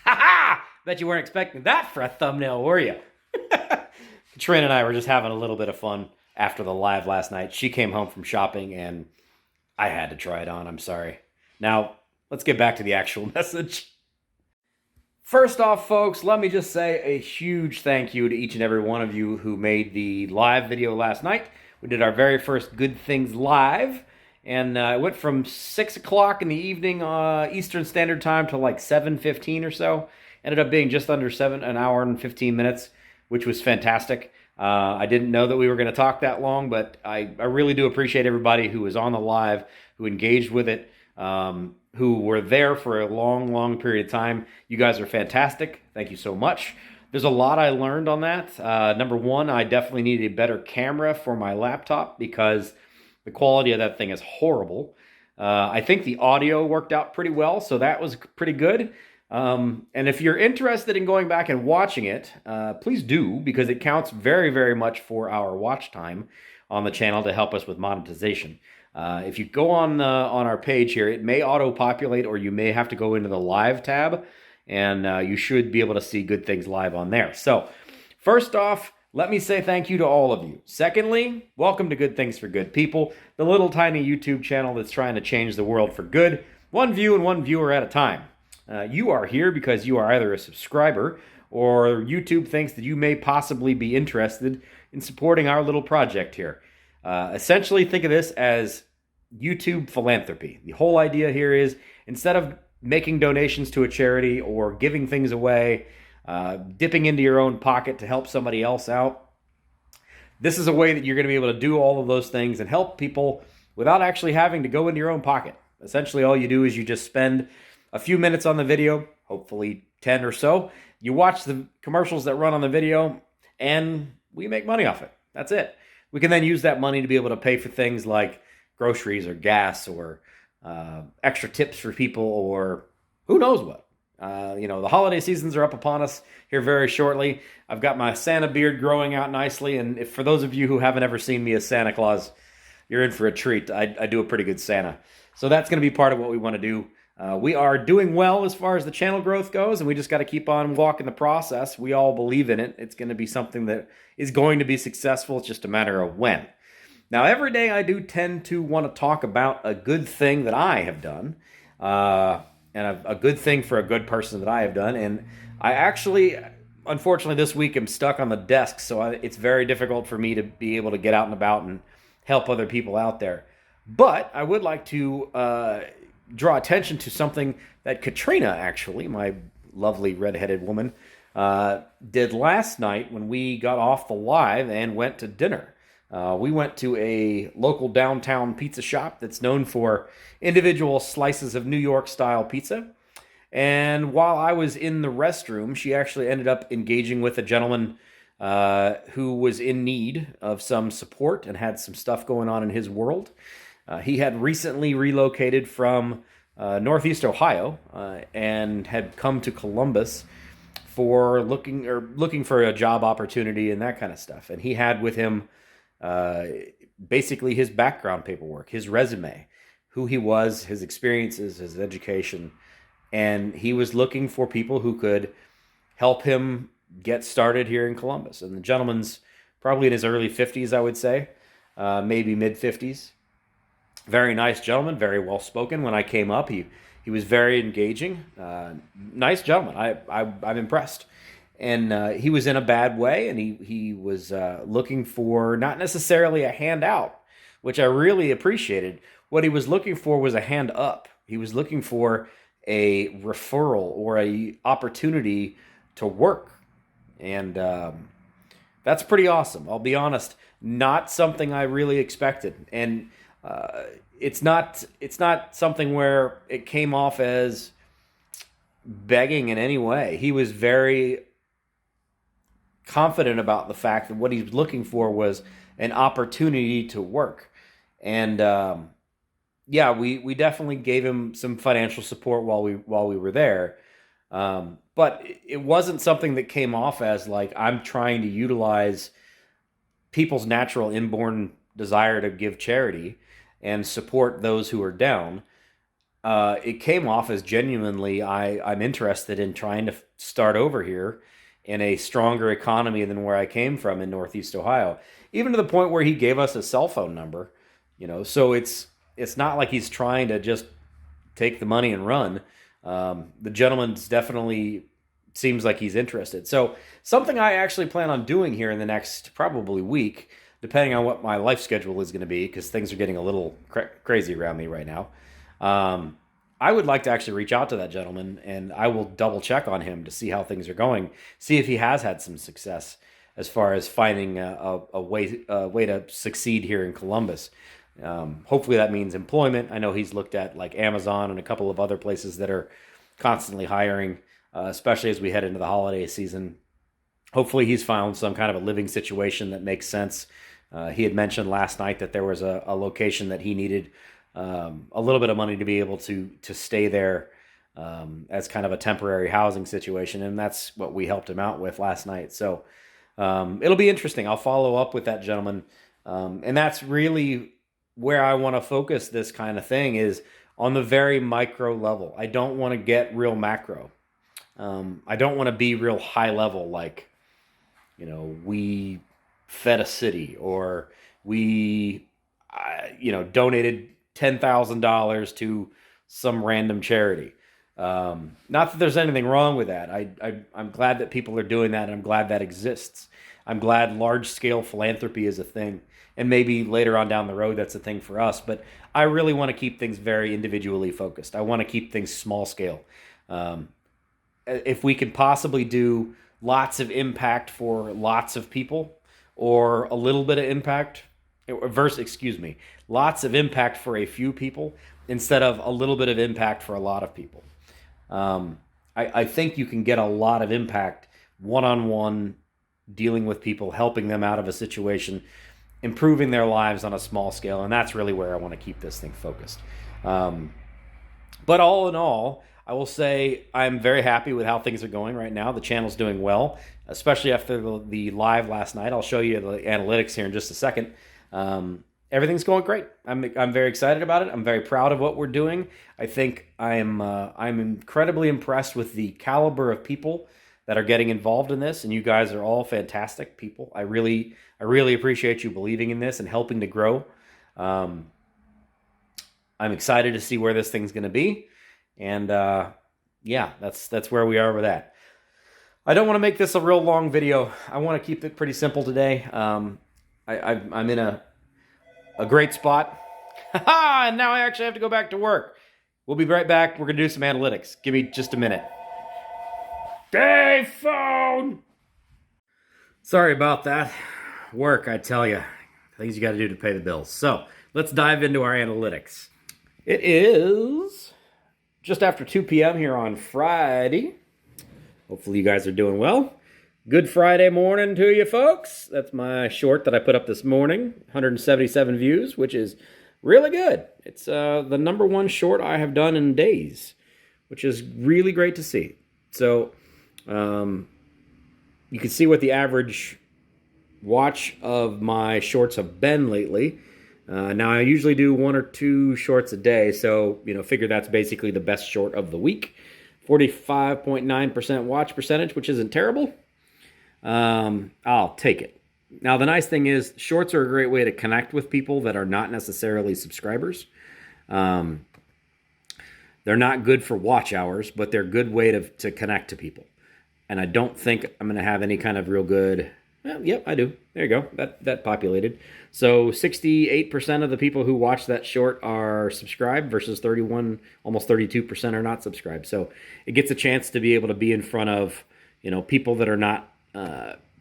Ha ha! Bet you weren't expecting that for a thumbnail, were you? Katrina and I were just having a little bit of fun after the live last night. She came home from shopping and I had to try it on. I'm sorry. Now, let's get back to the actual message. First off, folks, let me just say a huge thank you to each and every one of you who made the live video last night. We did our very first Good Things live, and it went from 6 o'clock in the evening Eastern Standard Time to like 7:15 or so. Ended up being just under an hour and 15 minutes, which was fantastic. I didn't know that we were going to talk that long, but I really do appreciate everybody who was on the live, who engaged with it, who were there for a long, long period of time. You guys are fantastic. Thank you so much. There's a lot I learned on that. Number one, I definitely need a better camera for my laptop because the quality of that thing is horrible. I think the audio worked out pretty well, so that was pretty good. And if you're interested in going back and watching it, please do, because it counts very, very much for our watch time on the channel to help us with monetization. If you go on our page here, it may auto-populate or you may have to go into the live tab, and you should be able to see Good Things live on there. So first off, let me say thank you to all of you. Secondly, welcome to Good Things for Good People, the little tiny YouTube channel that's trying to change the world for good, one view and one viewer at a time. You are here because you are either a subscriber or YouTube thinks that you may possibly be interested in supporting our little project here. Essentially, think of this as YouTube philanthropy. The whole idea here is instead of making donations to a charity or giving things away, dipping into your own pocket to help somebody else out, this is a way that you're going to be able to do all of those things and help people without actually having to go into your own pocket. Essentially, all you do is you just spend a few minutes on the video, hopefully 10 or so. You watch the commercials that run on the video, and we make money off it. That's it. We can then use that money to be able to pay for things like groceries or gas or extra tips for people or who knows what. The holiday seasons are up upon us here very shortly. I've got my Santa beard growing out nicely, and if for those of you who haven't ever seen me as Santa Claus, you're in for a treat. I do a pretty good Santa. So that's going to be part of what we want to do. We are doing well as far as the channel growth goes, and we just got to keep on walking the process. We all believe in it. It's going to be something that is going to be successful. It's just a matter of when. Now, every day I do tend to want to talk about a good thing that I have done, and a good thing for a good person that I have done. And I actually, unfortunately, this week I'm stuck on the desk, so it's very difficult for me to be able to get out and about and help other people out there. But I would like to draw attention to something that Katrina, actually, my lovely redheaded woman, did last night when we got off the live and went to dinner. We went to a local downtown pizza shop that's known for individual slices of New York-style pizza. And while I was in the restroom, she actually ended up engaging with a gentleman who was in need of some support and had some stuff going on in his world. He had recently relocated from Northeast Ohio and had come to Columbus for looking for a job opportunity and that kind of stuff. And he had with him basically his background paperwork, his resume, who he was, his experiences, his education, and he was looking for people who could help him get started here in Columbus. And the gentleman's probably in his early 50s, I would say, maybe mid 50s. Very nice gentleman, very well spoken. When I came up, he was very engaging. Nice gentleman. I'm impressed. And he was in a bad way, and he was looking for not necessarily a handout, which I really appreciated. What he was looking for was a hand up. He was looking for a referral or a opportunity to work, and that's pretty awesome. I'll be honest, not something I really expected, and it's not something where it came off as begging in any way. He was very confident about the fact that what he was looking for was an opportunity to work. And we definitely gave him some financial support while we were there. But it wasn't something that came off as like I'm trying to utilize people's natural inborn desire to give charity and support those who are down. it came off as genuinely I'm interested in trying to start over here in a stronger economy than where I came from in Northeast Ohio. Even to the point where he gave us a cell phone number, So it's not like he's trying to just take the money and run. The gentleman's definitely seems like he's interested. So something I actually plan on doing here in the next probably week, depending on what my life schedule is going to be, because things are getting a little crazy around me right now. I would like to actually reach out to that gentleman, and I will double check on him to see how things are going, see if he has had some success as far as finding a way to succeed here in Columbus. Hopefully that means employment. I know he's looked at like Amazon and a couple of other places that are constantly hiring, especially as we head into the holiday season. Hopefully he's found some kind of a living situation that makes sense. He had mentioned last night that there was a location that he needed a little bit of money to be able to stay there as kind of a temporary housing situation, and that's what we helped him out with last night. So it'll be interesting. I'll follow up with that gentleman, and that's really where I want to focus this kind of thing, is on the very micro level. I don't want to get real macro. I don't want to be real high level, like, we fed a city, or we, donated $10,000 to some random charity. Not that there's anything wrong with that. I'm glad that people are doing that, and I'm glad that exists. I'm glad large-scale philanthropy is a thing, and maybe later on down the road that's a thing for us. But I really want to keep things very individually focused. I want to keep things small scale. If we can possibly do lots of impact for lots of people, or a little bit of impact, lots of impact for a few people instead of a little bit of impact for a lot of people. I think you can get a lot of impact one-on-one, dealing with people, helping them out of a situation, improving their lives on a small scale, and that's really where I want to keep this thing focused. But all in all, I will say I'm very happy with how things are going right now. The channel's doing well, especially after the live last night. I'll show you the analytics here in just a second. Everything's going great. I'm very excited about it. I'm very proud of what we're doing. I think I'm incredibly impressed with the caliber of people that are getting involved in this, and you guys are all fantastic people. I really appreciate you believing in this and helping to grow. I'm excited to see where this thing's going to be, and that's where we are with that. I don't want to make this a real long video. I want to keep it pretty simple today. I'm in a great spot. And now I actually have to go back to work. We'll be right back. We're going to do some analytics. Give me just a minute. Dave, phone! Sorry about that. Work, I tell you. Things you got to do to pay the bills. So, let's dive into our analytics. It is just after 2 p.m. here on Friday. Hopefully you guys are doing well. Good Friday morning to you folks. That's my short that I put up this morning. 177 views, which is really good. It's the #1 short I have done in days, which is really great to see. So you can see what the average watch of my shorts have been lately. Now I usually do 1 or 2 shorts a day, so figure that's basically the best short of the week. 45.9% watch percentage, which isn't terrible. I'll take it. Now, the nice thing is shorts are a great way to connect with people that are not necessarily subscribers. They're not good for watch hours, but they're a good way to connect to people. And I don't think I'm going to have any kind of real good... Well, yep, I do. There you go. That populated. So 68% of the people who watch that short are subscribed versus 31, almost 32% are not subscribed. So it gets a chance to be able to be in front of, people that are not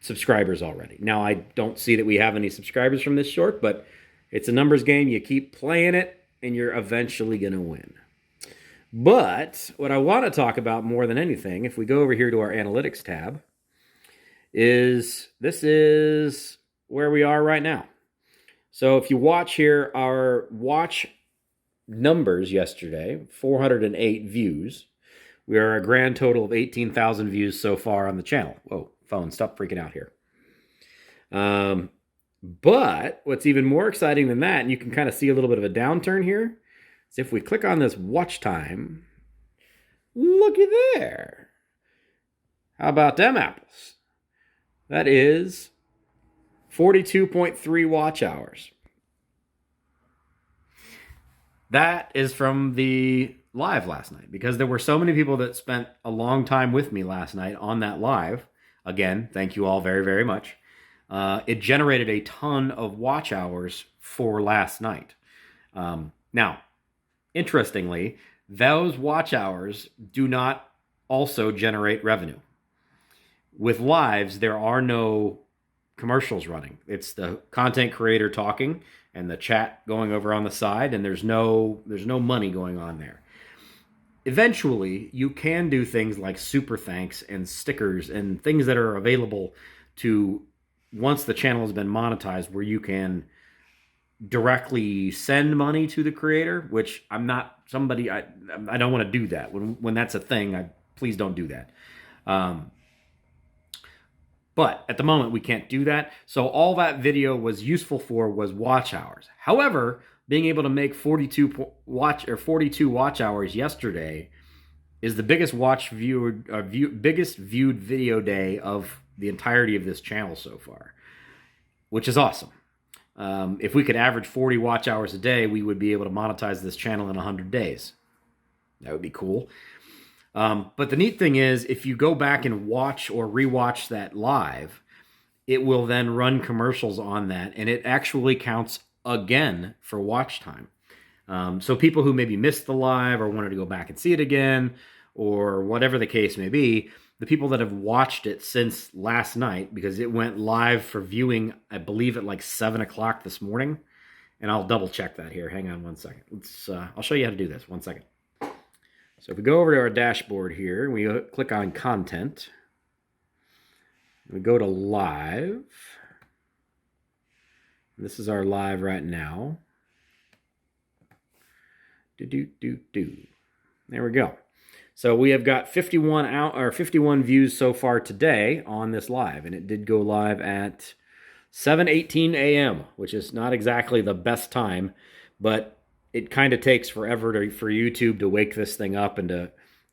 subscribers already. Now, I don't see that we have any subscribers from this short, but it's a numbers game. You keep playing it, and you're eventually going to win. But what I want to talk about more than anything, if we go over here to our analytics tab, this is where we are right now. So if you watch here, our watch numbers yesterday, 408 views. We are a grand total of 18,000 views so far on the channel. Whoa, phone, stop freaking out here. But what's even more exciting than that, and you can kind of see a little bit of a downturn here. So if we click on this watch time, looky there. How about them apples? That is 42.3 watch hours. That is from the live last night, because there were so many people that spent a long time with me last night on that live. Again, thank you all very, very much. It generated a ton of watch hours for last night. Now, interestingly, those watch hours do not also generate revenue. With lives, there are no commercials running. It's the content creator talking and the chat going over on the side, and there's no money going on there. Eventually, you can do things like super thanks and stickers and things that are available to, once the channel has been monetized, where you can directly send money to the creator, which I'm not somebody, I don't want to do that. When that's a thing, please don't do that. But at the moment, we can't do that. So all that video was useful for was watch hours. However, being able to make 42 watch hours yesterday is the biggest biggest viewed video day of the entirety of this channel so far, which is awesome. If we could average 40 watch hours a day, we would be able to monetize this channel in 100 days. That would be cool. But the neat thing is, if you go back and watch or rewatch that live, it will then run commercials on that, and it actually counts again for watch time. So people who maybe missed the live or wanted to go back and see it again, or whatever the case may be, the people that have watched it since last night, because it went live for viewing, I believe at like 7 o'clock this morning, and I'll double check that here. Hang on one second. I'll show you how to do this. 1 second. So if we go over to our dashboard here, we click on content, we go to live. This is our live right now. There we go. So we have got 51 views so far today on this live, and it did go live at 7:18 a.m., which is not exactly the best time, but it kind of takes forever for YouTube to wake this thing up and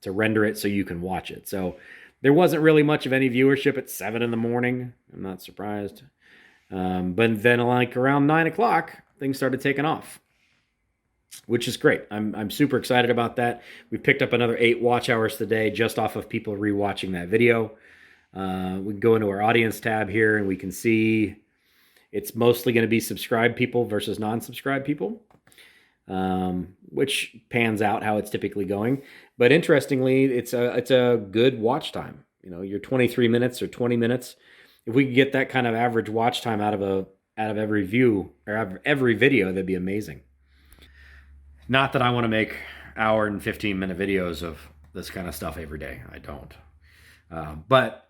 to render it so you can watch it. So there wasn't really much of any viewership at 7 in the morning. I'm not surprised. But then like around 9 o'clock, things started taking off, which is great. I'm super excited about that. We picked up another 8 watch hours today just off of people rewatching that video. We can go into our audience tab here, and we can see it's mostly going to be subscribed people versus non-subscribed people. Which pans out how it's typically going. But interestingly, it's a good watch time. You know, your 23 minutes or 20 minutes. If we could get that kind of average watch time out of every view or every video, that'd be amazing. Not that I want to make hour and 15-minute videos of this kind of stuff every day. I don't. But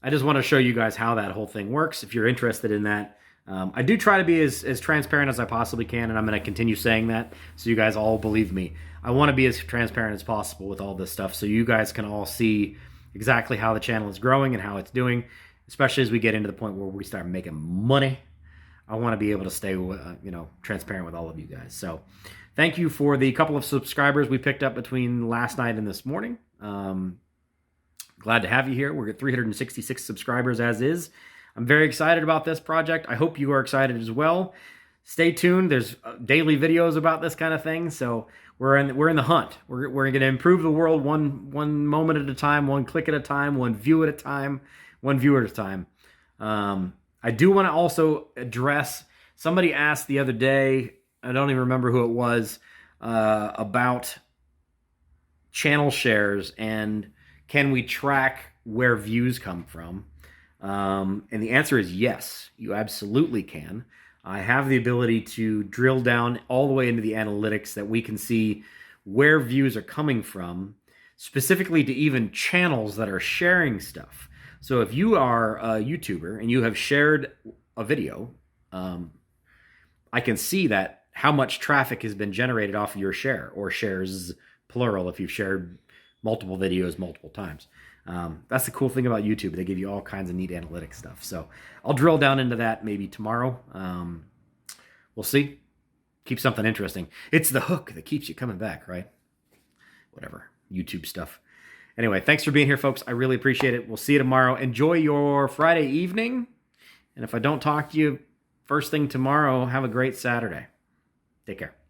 I just want to show you guys how that whole thing works. If you're interested in that, I do try to be as transparent as I possibly can, and I'm going to continue saying that so you guys all believe me. I want to be as transparent as possible with all this stuff so you guys can all see exactly how the channel is growing and how it's doing, especially as we get into the point where we start making money. I want to be able to stay transparent with all of you guys. So thank you for the couple of subscribers we picked up between last night and this morning. Glad to have you here. We're at 366 subscribers as is. I'm very excited about this project. I hope you are excited as well. Stay tuned. There's daily videos about this kind of thing. So we're in the hunt. We're going to improve the world one moment at a time, one click at a time, one view at a time, one viewer at a time. I do want to also address, somebody asked the other day, I don't even remember who it was, about channel shares and can we track where views come from? And the answer is yes, you absolutely can. I have the ability to drill down all the way into the analytics that we can see where views are coming from, specifically to even channels that are sharing stuff. So if you are a YouTuber and you have shared a video, I can see that how much traffic has been generated off of your share, or shares plural if you've shared multiple videos multiple times. That's the cool thing about YouTube. They give you all kinds of neat analytics stuff. So I'll drill down into that maybe tomorrow. We'll see. Keep something interesting. It's the hook that keeps you coming back, right? Whatever. YouTube stuff. Anyway, thanks for being here, folks. I really appreciate it. We'll see you tomorrow. Enjoy your Friday evening. And if I don't talk to you first thing tomorrow, have a great Saturday. Take care.